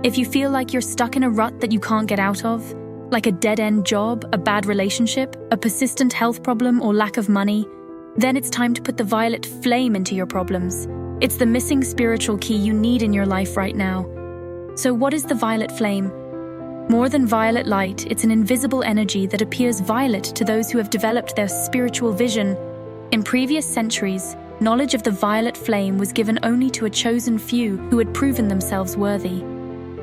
If you feel like you're stuck in a rut that you can't get out of, like a dead-end job, a bad relationship, a persistent health problem, or lack of money, then it's time to put the violet flame into your problems. It's the missing spiritual key you need in your life right now. So what is the violet flame? More than violet light, it's an invisible energy that appears violet to those who have developed their spiritual vision. In previous centuries, knowledge of the violet flame was given only to a chosen few who had proven themselves worthy.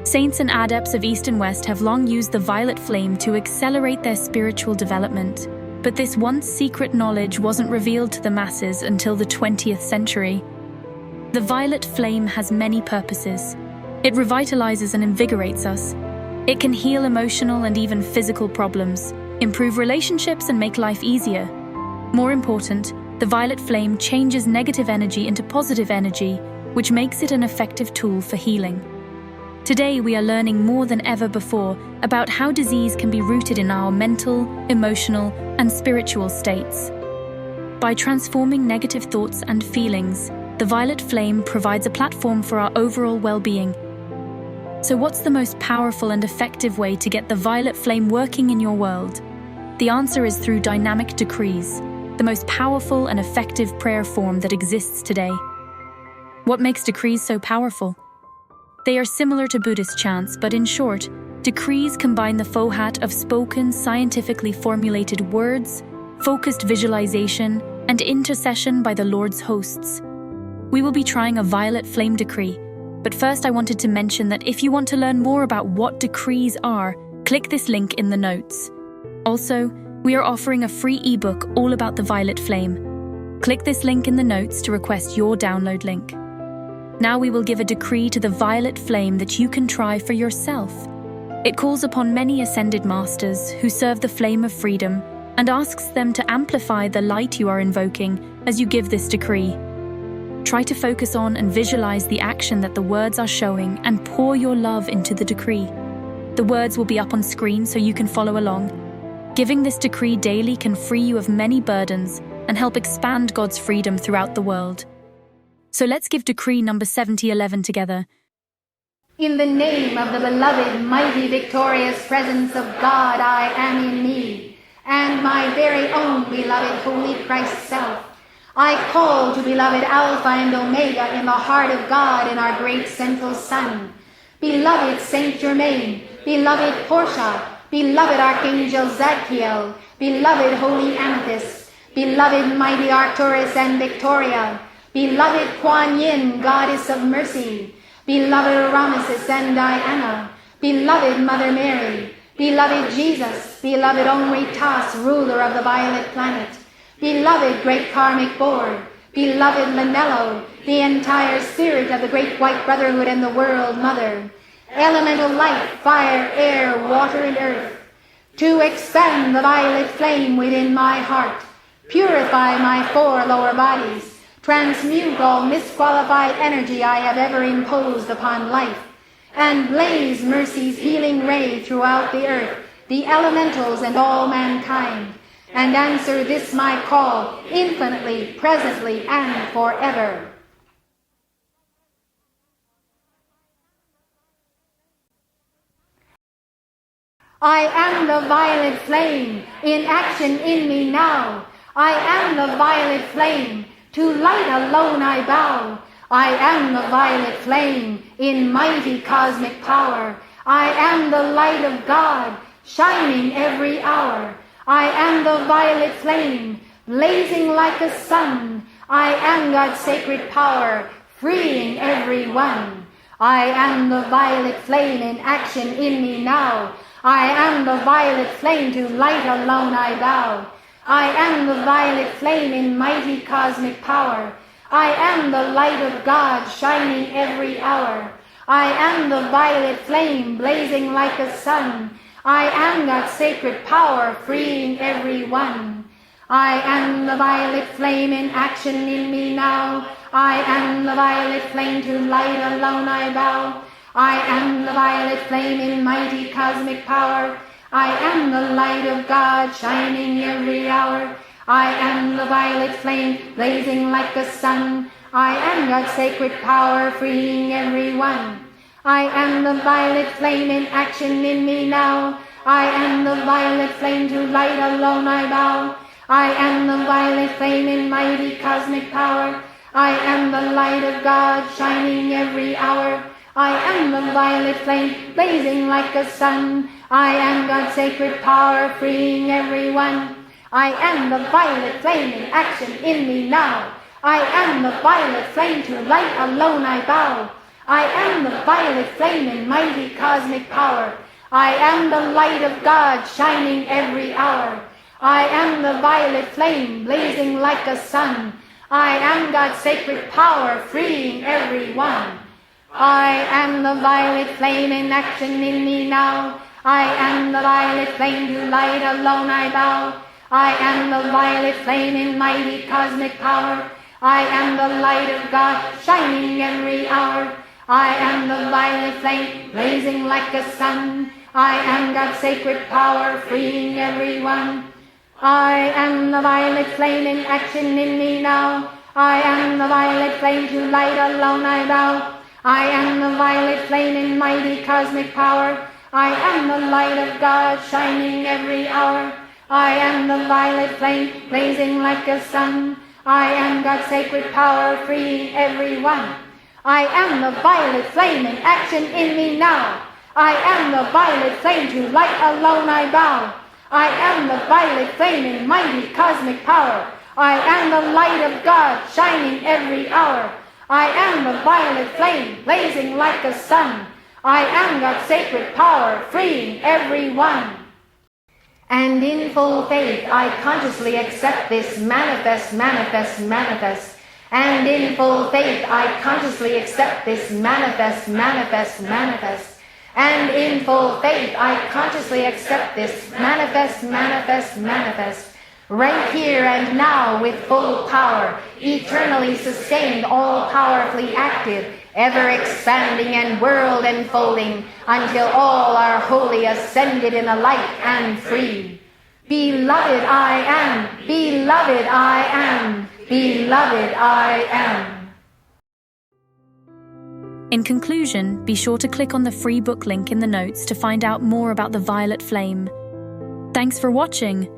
Saints and adepts of East and West have long used the violet flame to accelerate their spiritual development. But this once secret knowledge wasn't revealed to the masses until the 20th century. The violet flame has many purposes. It revitalizes and invigorates us. It can heal emotional and even physical problems, improve relationships, and make life easier. More important, the violet flame changes negative energy into positive energy, which makes it an effective tool for healing. Today, we are learning more than ever before about how disease can be rooted in our mental, emotional, and spiritual states. By transforming negative thoughts and feelings, the violet flame provides a platform for our overall well-being. So what's the most powerful and effective way to get the violet flame working in your world? The answer is through dynamic decrees, the most powerful and effective prayer form that exists today. What makes decrees so powerful? They are similar to Buddhist chants, but in short, decrees combine the fohat of spoken, scientifically formulated words, focused visualization, and intercession by the Lord's hosts. We will be trying a violet flame decree, but first I wanted to mention that if you want to learn more about what decrees are, click this link in the notes. Also, we are offering a free ebook all about the violet flame. Click this link in the notes to request your download link. Now we will give a decree to the violet flame that you can try for yourself. It calls upon many ascended masters who serve the flame of freedom and asks them to amplify the light you are invoking as you give this decree. Try to focus on and visualize the action that the words are showing and pour your love into the decree. The words will be up on screen so you can follow along. Giving this decree daily can free you of many burdens and help expand God's freedom throughout the world. So let's give decree number 7011 together. In the name of the beloved, mighty, victorious presence of God, I am in me, and my very own beloved Holy Christ self, I call to beloved Alpha and Omega in the heart of God and our great central Sun, beloved Saint Germain, beloved Portia, beloved Archangel Zadkiel, beloved Holy Amethyst, beloved mighty Arcturus and Victoria, beloved Kuan Yin, Goddess of Mercy, beloved Ramesses and Diana, beloved Mother Mary, beloved Jesus, beloved Omri Tas, ruler of the violet planet, beloved Great Karmic Board, beloved Manello, the entire spirit of the Great White Brotherhood and the World Mother, elemental light, fire, air, water, and earth, to expand the violet flame within my heart, purify my 4 lower bodies, transmute all misqualified energy I have ever imposed upon life, and blaze mercy's healing ray throughout the earth, the elementals, and all mankind, and answer this my call infinitely, presently, and forever. I am the violet flame, in action in me now. I am the violet flame, to light alone I bow. I am the violet flame, in mighty cosmic power. I am the light of God, shining every hour. I am the violet flame, blazing like a sun. I am God's sacred power, freeing everyone. I am the violet flame, in action in me now. I am the violet flame, to light alone I bow. I am the violet flame, in mighty cosmic power. I am the light of God, shining every hour. I am the violet flame, blazing like a sun. I am God's sacred power, freeing everyone. I am the violet flame, in action in me now. I am the violet flame, to light alone I bow. I am the violet flame, in mighty cosmic power. I am the light of God, shining every hour. I am the violet flame, blazing like the sun. I am God's sacred power, freeing everyone. I am the violet flame in action in me now. I am the violet flame, to light alone I bow. I am the violet flame in mighty cosmic power. I am the light of God shining every hour. I am the violet flame blazing like a sun. I am God's sacred power freeing everyone. I am the violet flame in action in me now. I am the violet flame, to light alone I bow. I am the violet flame in mighty cosmic power. I am the light of God shining every hour. I am the violet flame blazing like a sun. I am God's sacred power freeing everyone. I am the violet flame in action in me now. I am the violet flame, to light alone I bow. I am the violet flame in mighty cosmic power. I am the light of God shining every hour. I am the violet flame blazing like a sun. I am God's sacred power freeing everyone. I am the violet flame in action in me now. I am the violet flame, to light alone I bow. I am the violet flame in mighty cosmic power. I am the light of God shining every hour. I am the violet flame blazing like a sun. I am God's sacred power freeing everyone. I am the violet flame in action in me now. I am the violet flame, to light alone I bow. I am the violet flame in mighty cosmic power. I am the light of God shining every hour. I am the violet flame blazing like a sun. I am God's sacred power freeing everyone. And in full faith I consciously accept this manifest, manifest, manifest. And in full faith I consciously accept this manifest, manifest, manifest. And in full faith I consciously accept this manifest, manifest, manifest. Right here and now with full power, eternally sustained, all powerfully active, ever expanding and world enfolding, until all are wholly ascended in the light and free. Beloved I am, beloved I am, beloved I am. In conclusion, be sure to click on the free book link in the notes to find out more about the violet flame. Thanks for watching.